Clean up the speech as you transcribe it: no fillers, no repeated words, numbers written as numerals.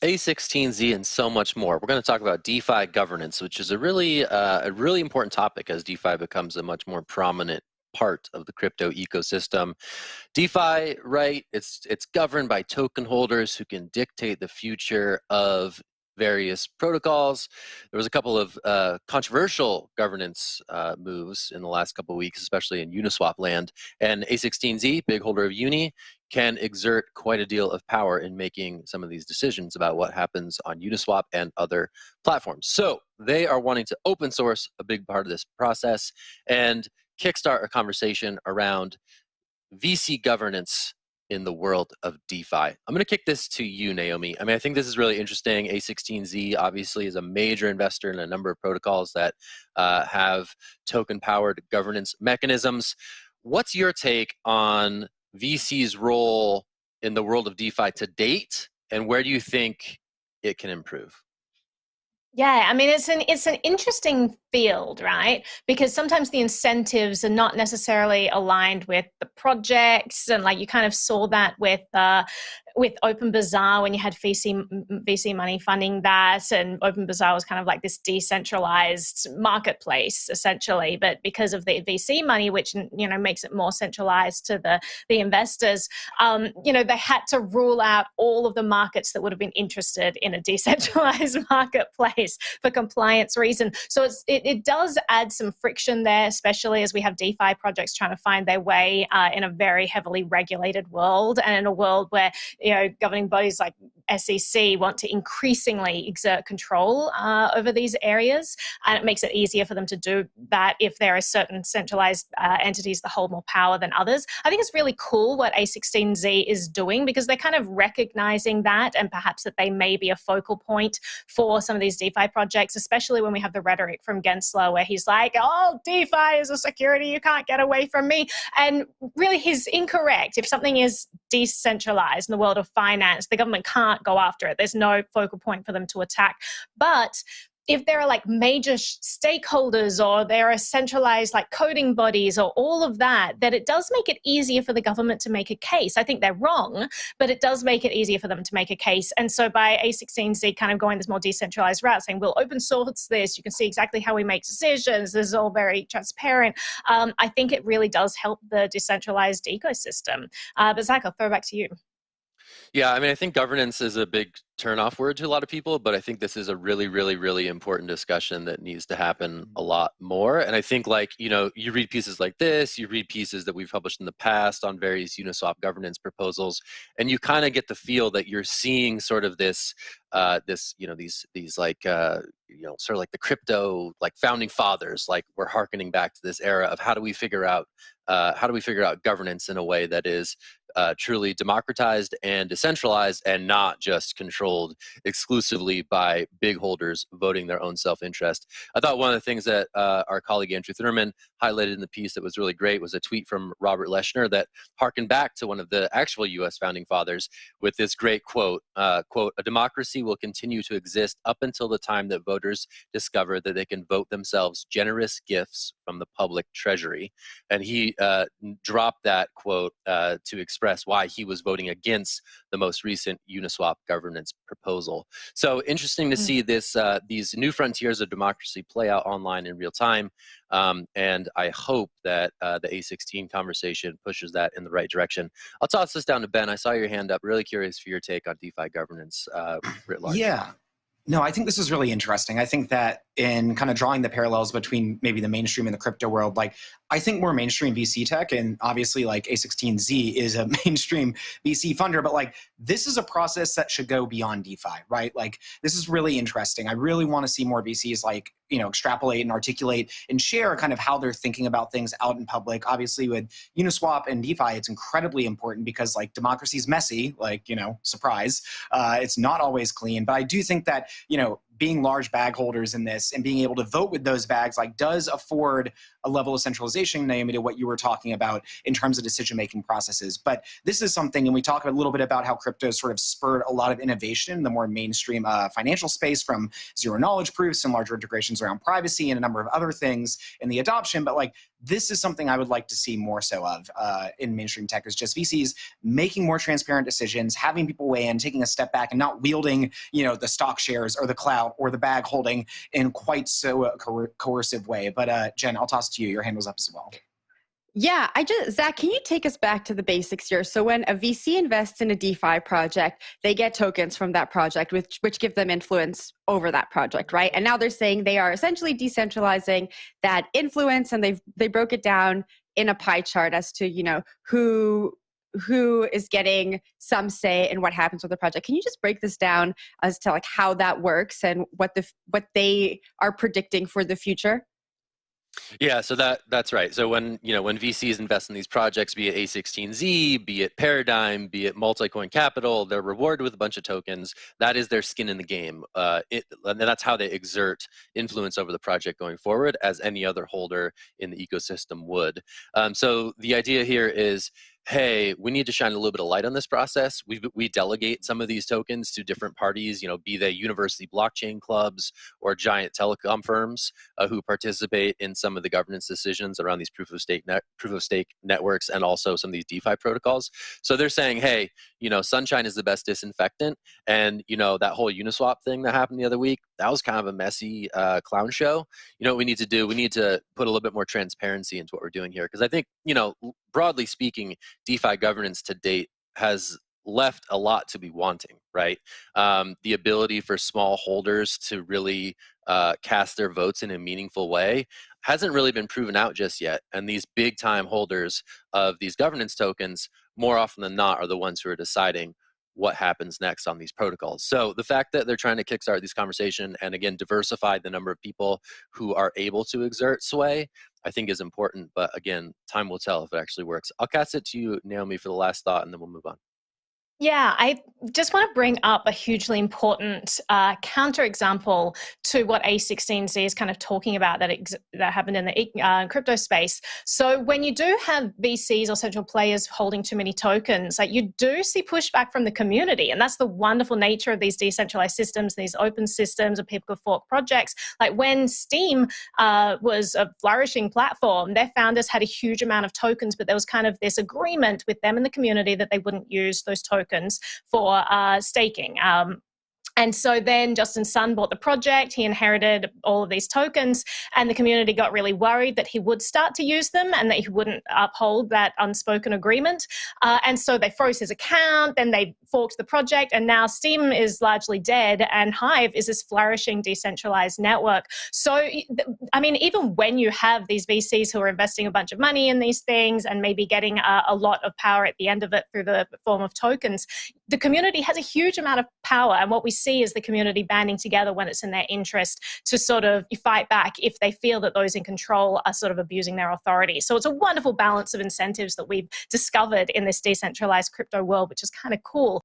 A16z and so much more. We're going to talk about DeFi governance, which is a really important topic as DeFi becomes a much more prominent part of the crypto ecosystem. DeFi, right? It's governed by token holders who can dictate the future of various protocols. There was a couple of controversial governance moves in the last couple of weeks, especially in Uniswap land. And A16z, big holder of Uni, can exert quite a deal of power in making some of these decisions about what happens on Uniswap and other platforms. So they are wanting to open source a big part of this process and kickstart a conversation around VC governance in the world of DeFi. I'm going to kick this to you, Naomi. I mean, I think this is really interesting. A16z obviously is a major investor in a number of protocols that have token-powered governance mechanisms. What's your take on VC's role in the world of DeFi to date, and where do you think it can improve? Yeah, I mean, it's an interesting field, right? Because sometimes the incentives are not necessarily aligned with the projects, and like you kind of saw that with Open Bazaar when you had VC money funding that, and Open Bazaar was kind of like this decentralized marketplace essentially, but because of the VC money, which makes it more centralized to the investors, they had to rule out all of the markets that would have been interested in a decentralized marketplace for compliance reasons. So it does add some friction there, especially as we have DeFi projects trying to find their way in a very heavily regulated world, and in a world where governing bodies like SEC want to increasingly exert control over these areas, and it makes it easier for them to do that if there are certain centralized entities that hold more power than others. I think it's really cool what A16z is doing, because they're kind of recognizing that, and perhaps that they may be a focal point for some of these DeFi projects, especially when we have the rhetoric from Gensler where he's like, oh, DeFi is a security, you can't get away from me. And really, he's incorrect. If something is decentralized in the world of finance, the government can't go after it. There's no focal point for them to attack. But if there are like major stakeholders, or there are centralized like coding bodies, or all of that it does make it easier for the government to make a case. I think they're wrong, but it does make it easier for them to make a case. And so by A16z kind of going this more decentralized route, saying we'll open source this, you can see exactly how we make decisions, this is all very transparent, I think it really does help the decentralized ecosystem. But Zach, I'll throw it back to you. Yeah, I mean, I think governance is a big turn-off word to a lot of people, but I think this is a really, really, really important discussion that needs to happen a lot more. And I think, like, you read pieces like this, you read pieces that we've published in the past on various Uniswap governance proposals, and you kind of get the feel that you're seeing sort of this, these like, sort of like the crypto, like founding fathers, like we're hearkening back to this era of how do we figure out governance in a way that is truly democratized and decentralized, and not just controlled exclusively by big holders voting their own self-interest. I thought one of the things that our colleague Andrew Thurman highlighted in the piece that was really great was a tweet from Robert Leshner that harkened back to one of the actual U.S. founding fathers with this great quote, quote, "A democracy will continue to exist up until the time that voters discover that they can vote themselves generous gifts from the public treasury." And he dropped that quote to express why he was voting against the most recent Uniswap governance proposal. So interesting to see this these new frontiers of democracy play out online in real time. And I hope that the A16 conversation pushes that in the right direction. I'll toss this down to Ben. I saw your hand up. Really curious for your take on DeFi governance writ large. Yeah. No, I think this is really interesting. I think that in kind of drawing the parallels between maybe the mainstream and the crypto world, like I think more mainstream VC tech, and obviously like A16z is a mainstream VC funder, but like this is a process that should go beyond DeFi, right? Like this is really interesting. I really want to see more VCs like, extrapolate and articulate and share kind of how they're thinking about things out in public. Obviously with Uniswap and DeFi, it's incredibly important because like democracy is messy, like, surprise. It's not always clean, but I do think that, being large bag holders in this and being able to vote with those bags like does afford a level of centralization, Naomi, to what you were talking about in terms of decision-making processes. But this is something, and we talk a little bit about how crypto sort of spurred a lot of innovation in the more mainstream financial space, from zero knowledge proofs and larger integrations around privacy and a number of other things in the adoption. But like, this is something I would like to see more so of in mainstream tech, is just VCs making more transparent decisions, having people weigh in, taking a step back, and not wielding, you know, the stock shares or the clout or the bag holding in quite so coercive way. But Jen, I'll toss it to you. Your hand was up as well. Yeah, Zach, can you take us back to the basics here? So when a VC invests in a DeFi project, they get tokens from that project, which give them influence over that project, right? And now they're saying they are essentially decentralizing that influence, and they broke it down in a pie chart as to, you know, who is getting some say in what happens with the project. Can you just break this down as to like how that works and what they are predicting for the future? Yeah, so that's right. So when VCs invest in these projects, be it A16z, be it Paradigm, be it Multicoin Capital, they're rewarded with a bunch of tokens. That is their skin in the game. And that's how they exert influence over the project going forward, as any other holder in the ecosystem would. So the idea here is, hey, we need to shine a little bit of light on this process. We delegate some of these tokens to different parties, be they university blockchain clubs or giant telecom firms who participate in some of the governance decisions around these proof of stake networks, and also some of these DeFi protocols. So they're saying, hey, Sunshine is the best disinfectant, and that whole Uniswap thing that happened the other week, that was kind of a messy clown show. What we need to do? We need to put a little bit more transparency into what we're doing here, because I think, broadly speaking, DeFi governance to date has left a lot to be wanting, right? The ability for small holders to really cast their votes in a meaningful way hasn't really been proven out just yet. And these big time holders of these governance tokens, more often than not, are the ones who are deciding what happens next on these protocols. So the fact that they're trying to kickstart this conversation and, again, diversify the number of people who are able to exert sway, I think is important. But again, time will tell if it actually works. I'll cast it to you, Naomi, for the last thought, and then we'll move on. Yeah, I just want to bring up a hugely important counterexample to what A16z is kind of talking about that happened in the crypto space. So when you do have VCs or central players holding too many tokens, like, you do see pushback from the community. And that's the wonderful nature of these decentralized systems, these open systems, and people can fork projects. Like when Steam was a flourishing platform, their founders had a huge amount of tokens, but there was kind of this agreement with them and the community that they wouldn't use those tokens for staking. And so then Justin Sun bought the project, he inherited all of these tokens, and the community got really worried that he would start to use them and that he wouldn't uphold that unspoken agreement. And so they froze his account, then they forked the project, and now Steam is largely dead, and Hive is this flourishing decentralized network. So, I mean, even when you have these VCs who are investing a bunch of money in these things and maybe getting a lot of power at the end of it through the form of tokens, the community has a huge amount of power. And what we see is the community banding together when it's in their interest to sort of fight back if they feel that those in control are sort of abusing their authority. So it's a wonderful balance of incentives that we've discovered in this decentralized crypto world, which is kind of cool.